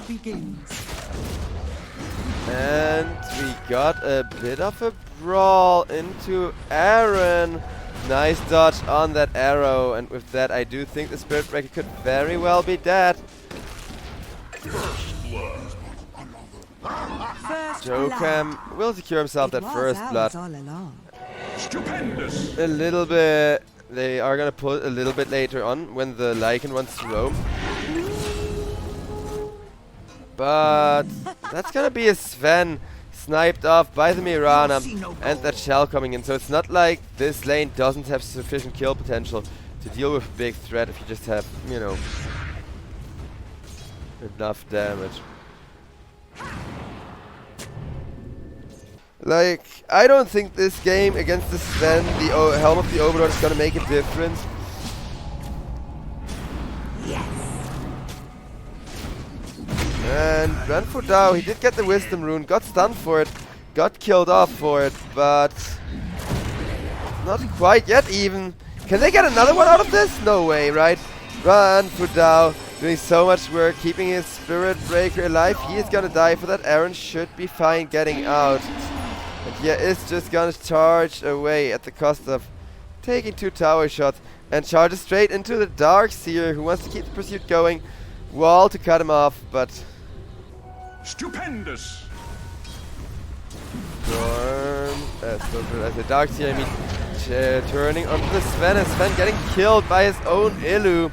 begins. And we got a bit of a brawl into Aaron. Nice dodge on that arrow, and with that I do think the Spirit Breaker could very well be dead. Jokam will secure himself that first blood. Stupendous. A little bit. They are gonna pull a little bit later on when the Lycan wants to roam. But that's gonna be a Sven sniped off by the Mirana and that shell coming in. So it's not like this lane doesn't have sufficient kill potential to deal with a big threat if you just have, you know, enough damage. Like, I don't think this game against the Sven, the Helm of the Overlord, is gonna make a difference. And ran for Dao, he did get the Wisdom Rune, got stunned for it, got killed off for it, but not quite yet even. Can they get another one out of this? No way, right? Run for Dao, doing so much work, keeping his Spirit Breaker alive. He is gonna die for that. Aaron should be fine getting out. And yeah, it's just gonna charge away at the cost of taking 2 tower shots and charges straight into the Darkseer, who wants to keep the pursuit going. Wall to cut him off, but stupendous. Storm, as the Darkseer, I mean, turning onto the Sven, and Sven getting killed by his own Illu,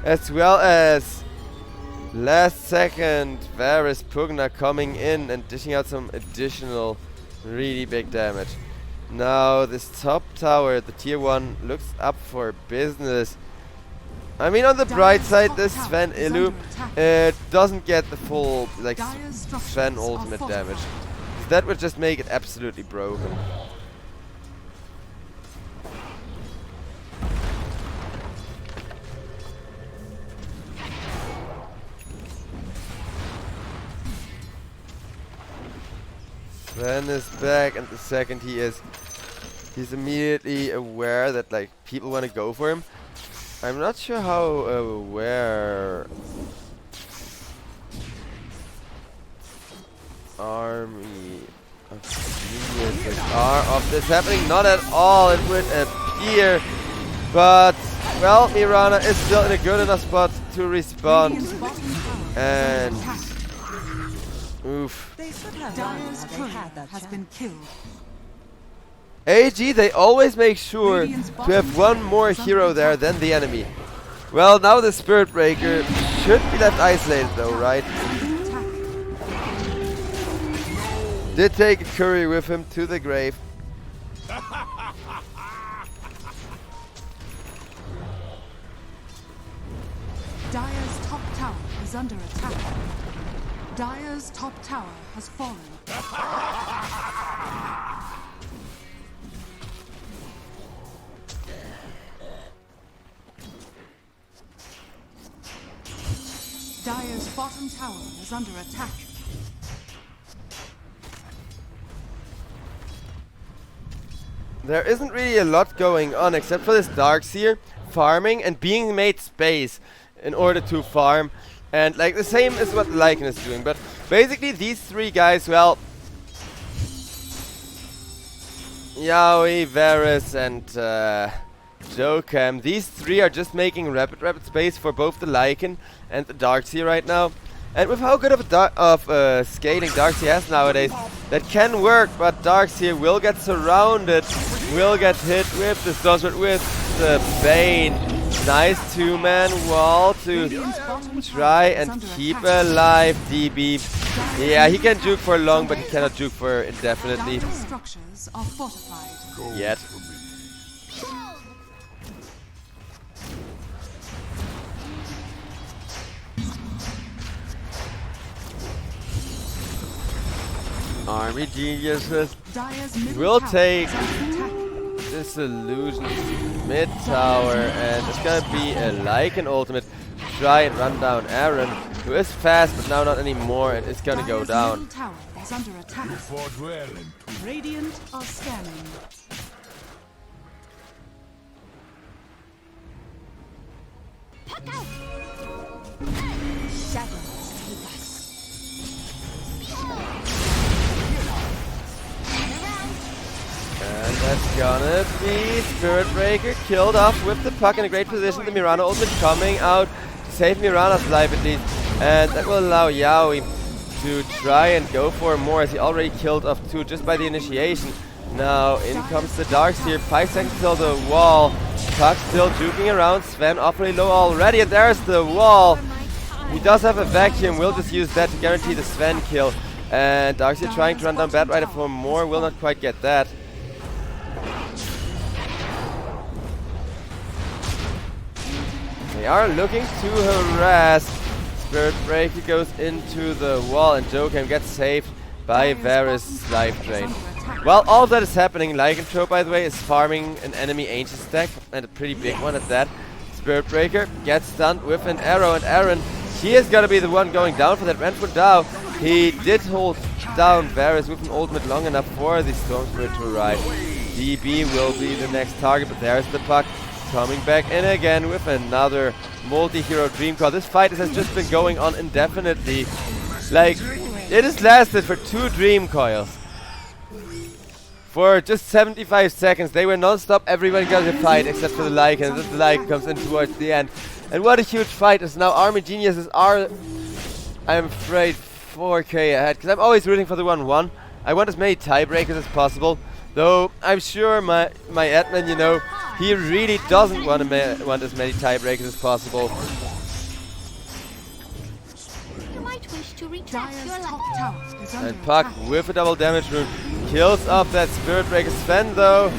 as well as last second Varys Pugna coming in and dishing out some additional really big damage. Now this top tower, the tier 1, looks up for business. I mean, on the bright side, this Sven Illu doesn't get the full, like, Sven ultimate damage. That would just make it absolutely broken. Sven is back, and the second he's immediately aware that, like, people want to go for him. I'm not sure how aware army of geniuses are of this happening. Not at all, it would appear. But, well, Mirana is still in a good enough spot to respond. And oof. Has been killed. AG, they always make sure to have one more hero there than the enemy. Well, now the Spirit Breaker should be left isolated though, right? Did take a curry with him to the grave. Dire's top tower is under attack. Dire's top tower has fallen. Dire's bottom tower is under attack. There isn't really a lot going on except for this Darkseer farming and being made space in order to farm. And like the same is what Lycan is doing. But basically these three guys, well, Yaoi, Varys and Jokam, these three are just making rapid space for both the Lycan and the Darkseer right now. And with how good of a scaling Darkseer has nowadays, that can work, but Darkseer will get surrounded, will get hit with the Stonesword, with the Bane. Nice two-man wall to try and keep alive DB. Yeah, he can juke for long, but he cannot juke for indefinitely. Structures are fortified. Yet. Army geniuses will take Disillusion mid tower, and it's gonna be a Lycan ultimate to try and run down Aaron, who is fast but now not anymore, and it's gonna go down. Tower is under attack. Radiant are scanning. Shadows take us. That's gonna be Spirit Breaker killed off with the puck in a great position. The Mirana ultimate coming out to save Mirana's life at least. And that will allow Yaoi to try and go for more, as he already killed off 2 just by the initiation. Now in comes the Darkseer, 5 seconds till the wall. Puck still juking around, Sven awfully low already, and there's the wall. He does have a vacuum, we'll just use that to guarantee the Sven kill. And Darkseer trying to run down Bad Rider for more, will not quite get that. They are looking to harass. Spirit Breaker goes into the wall and Jokem gets saved by Varus' life drain. While all that is happening, Lycan, by the way, is farming an enemy ancient stack, and a pretty big one at that. Spirit Breaker gets stunned with an arrow, and Aaron, he is gonna be the one going down for that. Renfrew Dow, he did hold down Varus with an ultimate long enough for the Storm Spirit to arrive. DB will be the next target, but there's the puck coming back in again with another multi-hero dream coil. This fight has just been going on indefinitely. Like, it has lasted for 2 dream coils. For just 75 seconds, they were non-stop. Everybody got a fight except for the Lycan. Then the Lycan comes in towards the end. And what a huge fight, as now Army Geniuses are, I'm afraid, 4k ahead. Because I'm always rooting for the 1-1. I want as many tiebreakers as possible. Though, I'm sure my admin, you know, he really doesn't want as many tiebreakers as possible. You might wish to retract your life. And Puck with a double damage rune kills off that Spirit Breaker. Sven though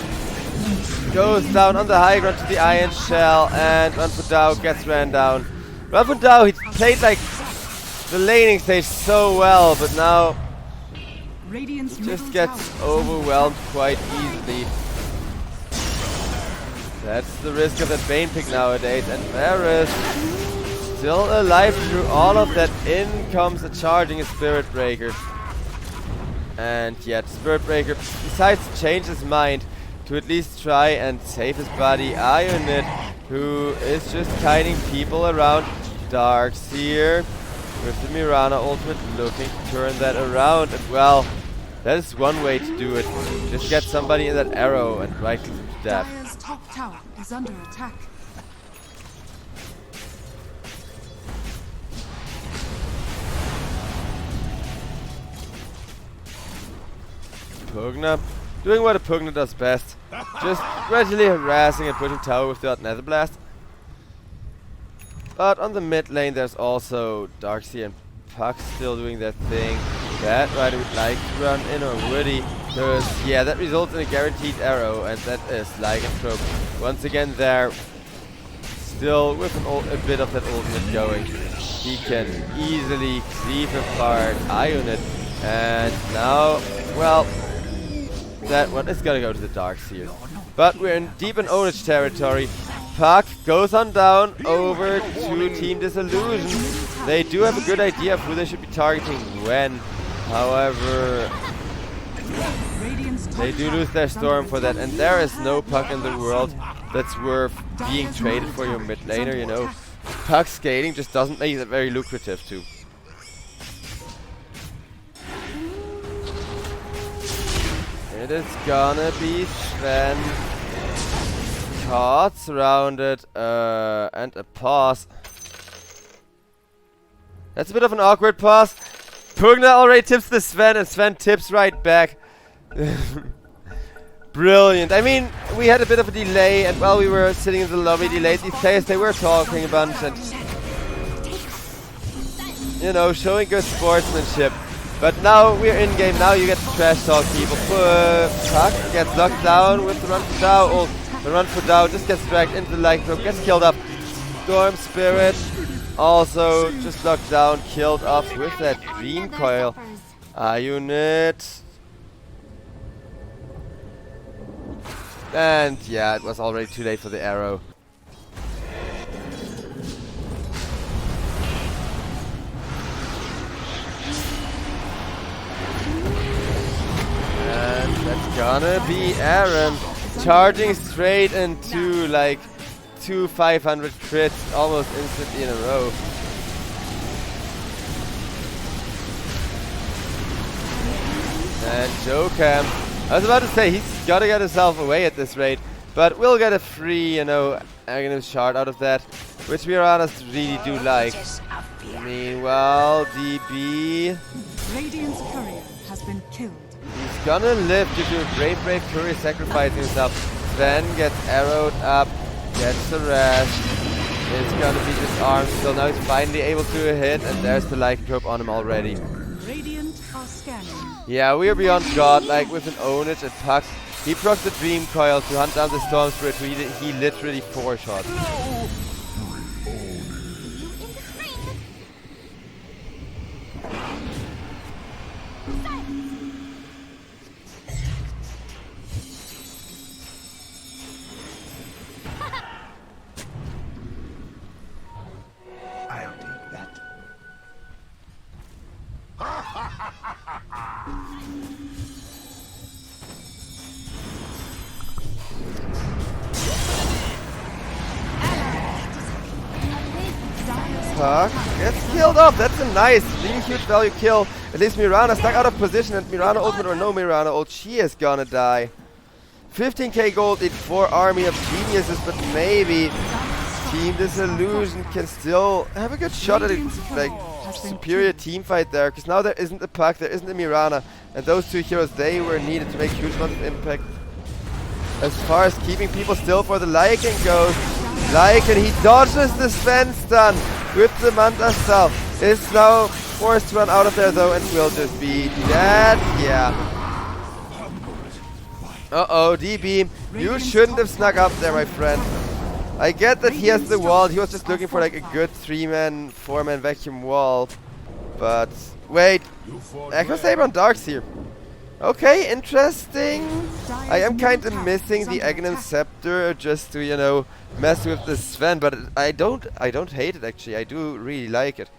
goes down on the high ground to the Iron Shell, and Ranfudao gets ran down. Ranfudao, he played like the laning stage so well, but now he just gets overwhelmed quite easily. That's the risk of that Bane pick nowadays, and Varus still alive through all of that. In comes a charging Spirit Breaker. And yet Spirit Breaker decides to change his mind to at least try and save his buddy Ionit, who is just kiting people around. Darkseer with the Mirana ultimate looking to turn that around, and well, that is one way to do it. Just get somebody in that arrow and right click to death. Dire's top tower is under attack. Pugna doing what a Pugna does best. Just gradually harassing and pushing tower with that Nether Blast. But on the mid lane there's also Darkseer and Puck still doing their thing. Bad Rider would like to run in already, because yeah, that results in a guaranteed arrow, and that is Lycanthrope once again there, still with a bit of that ultimate going. He can easily cleave apart Ionit, and now, well, that one is gonna go to the Darkseer. But we're deep in ownage territory. Puck goes on down over to Team Disillusion. They do have a good idea of who they should be targeting when. However, they do lose their Storm for that, and there is no Puck in the world that's worth being traded for your mid laner, you know. Puck scaling just doesn't make that very lucrative too. It is gonna be Sven. Caught, surrounded, and a pause. That's a bit of an awkward pause. Pugna already tips the Sven, and Sven tips right back. Brilliant. I mean, we had a bit of a delay, and while we were sitting in the lobby, delayed these players, they were talking a bunch, and you know, showing good sportsmanship. But now we're in game. Now you get to trash talk people. Puck gets locked down with the run for Dow. Oh, the run for Dow just gets dragged into the Lycan, gets killed up. Storm Spirit also just locked down, killed off with that Dream Coil. Unit. And yeah, it was already too late for the arrow. And that's gonna be Aaron charging straight into like 2 500 crits almost instantly in a row. And Jokem, I was about to say, he's gotta get himself away at this rate. But we'll get a free, you know, Aghanim shard out of that, which we honest really do like. Meanwhile, DB... Radiant's courier has been killed. He's gonna live due to a brave courier sacrificing himself. Sven gets arrowed up, gets the rest. It's gonna be disarmed still. Now he's finally able to hit, and there's the lycanthrope on him already. Radiant are scanning. Yeah, we are beyond god, like with an ownage and Puck. He procs the Dream Coil to hunt down the Storm Spirit, who he literally 4-shot. I'll take that. Puck gets killed off. That's a nice, really huge value kill. At least Mirana stuck out of position, and Mirana ultimate or no Mirana ult, she is gonna die. 15k gold in 4 army of geniuses, but maybe Team Disillusion can still have a good shot at it, like superior team fight there, because now there isn't a Puck, there isn't a Mirana, and those two heroes, they were needed to make huge amounts of impact. As far as keeping people still for the Lycan goes, Lycan, he dodges the Sven stun with the Manta Cell. Is now forced to run out of there though, and will just be dead. Yeah. Uh-oh, DB, you shouldn't have snuck up there, my friend. I get that he has the wall, he was just looking for like a good 3-man, 4-man vacuum wall. But, wait, Echo Saber on Darks here. Okay, interesting. I am kind of missing the Aghanim Scepter just to, you know, mess with the Sven, but I don't hate it actually. I do really like it.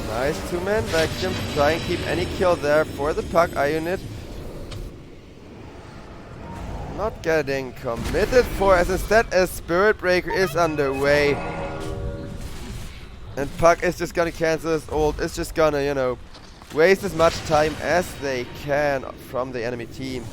Nice 2-man vacuum. Try and keep any kill there for the Puck unit. Not getting committed for, as instead a Spirit Breaker is underway. And Puck is just gonna cancel his ult. It's just gonna, you know, waste as much time as they can from the enemy team.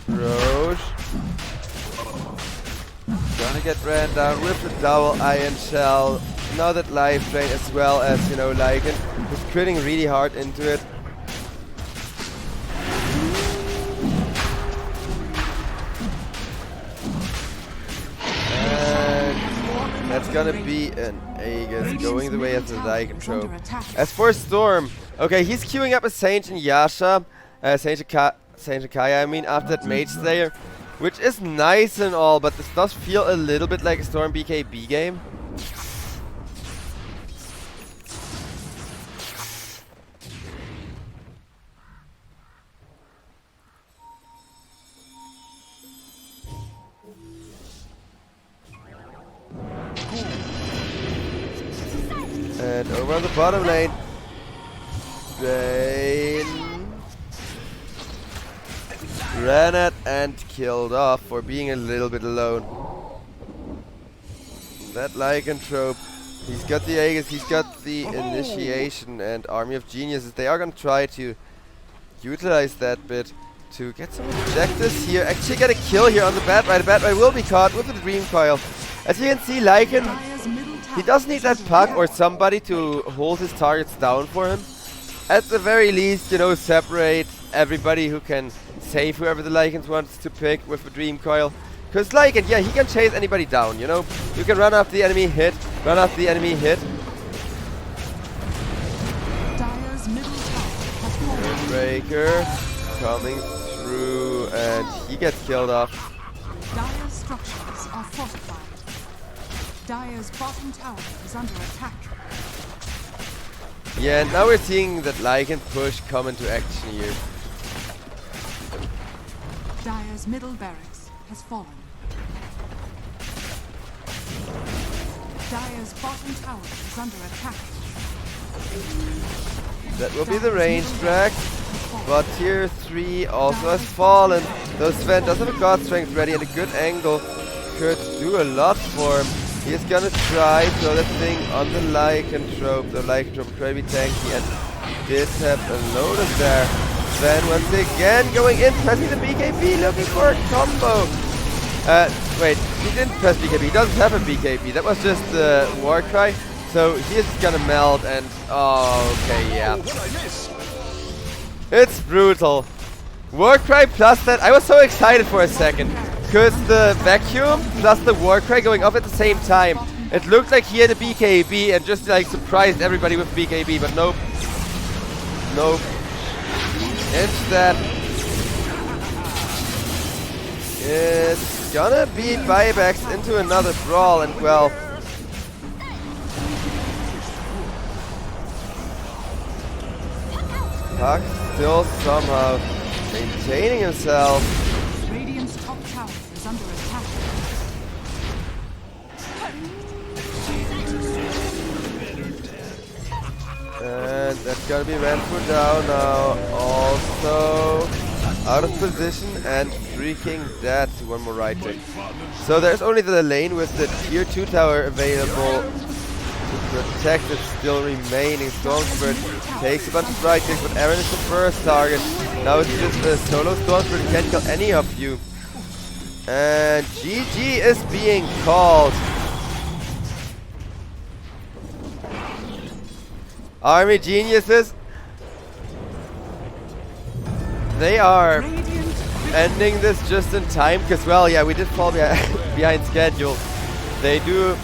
Roche gonna get ran down with the double Iron Shell. Now that Life Drain as well as, you know, Lycan, who's critting really hard into it. And that's gonna be an Aegis going the way of the Lycanthrope. As for Storm, okay, he's queuing up a Saint and Yasha, Saint and Kaya, I mean, after that Mage Slayer, which is nice and all, but this does feel a little bit like a Storm BKB game. And over on the bottom lane, Bane ran at and killed off for being a little bit alone. That Lycanthrope, he's got the Aegis, he's got the Initiation and Army of Geniuses. They are gonna try to utilize that bit to get some objectives here. Actually get a kill here on the Bat-Ride. The Bat-Ride will be caught with the Dream Coil. As you can see, Lycan, he does need that Puck or somebody to hold his targets down for him. At the very least, you know, separate everybody who can save whoever the Lycans wants to pick with the Dream Coil. Because Lycan, yeah, he can chase anybody down, you know. You can run after the enemy, hit, run after the enemy, hit. Breaker coming through, and he gets killed off. Dire structures are fortified. Dire's bottom tower is under attack. Yeah, and now we're seeing that Lycan push come into action here. Dire's middle barracks has fallen. Dire's bottom tower is under attack. That will be the range drag. But tier 3 also has fallen. Though Sven does have a God Strength ready and a good angle. Could do a lot for him. He's gonna try throw that thing on the Lycan trope. The Lycan trope could be tanky and did have a lotus there. Sven once again going in, pressing the BKB, looking for a combo. Wait, he didn't press BKB, he doesn't have a BKB. That was just the Warcry. So he is gonna melt and okay, yeah. It's brutal. Warcry plus that, I was so excited for a second. Because the vacuum plus the Warcry going off at the same time. It looked like he had a BKB and just like surprised everybody with BKB, but nope. Nope. Instead, it's gonna be buybacks into another brawl and well. Puck still somehow maintaining himself. Radiant's top tower is under attack. And that's gonna be Renfrew down now. Also out of position and freaking dead. One more right click. So there's only the lane with the tier 2 tower available to protect it still remaining. Stormspirit takes a bunch of right clicks, but Aaron is the first target. Now it's just a solo Stormspirit, he can't kill any of you. And GG is being called. Army geniuses, they are ending this just in time because, well, yeah, we did fall behind schedule. They do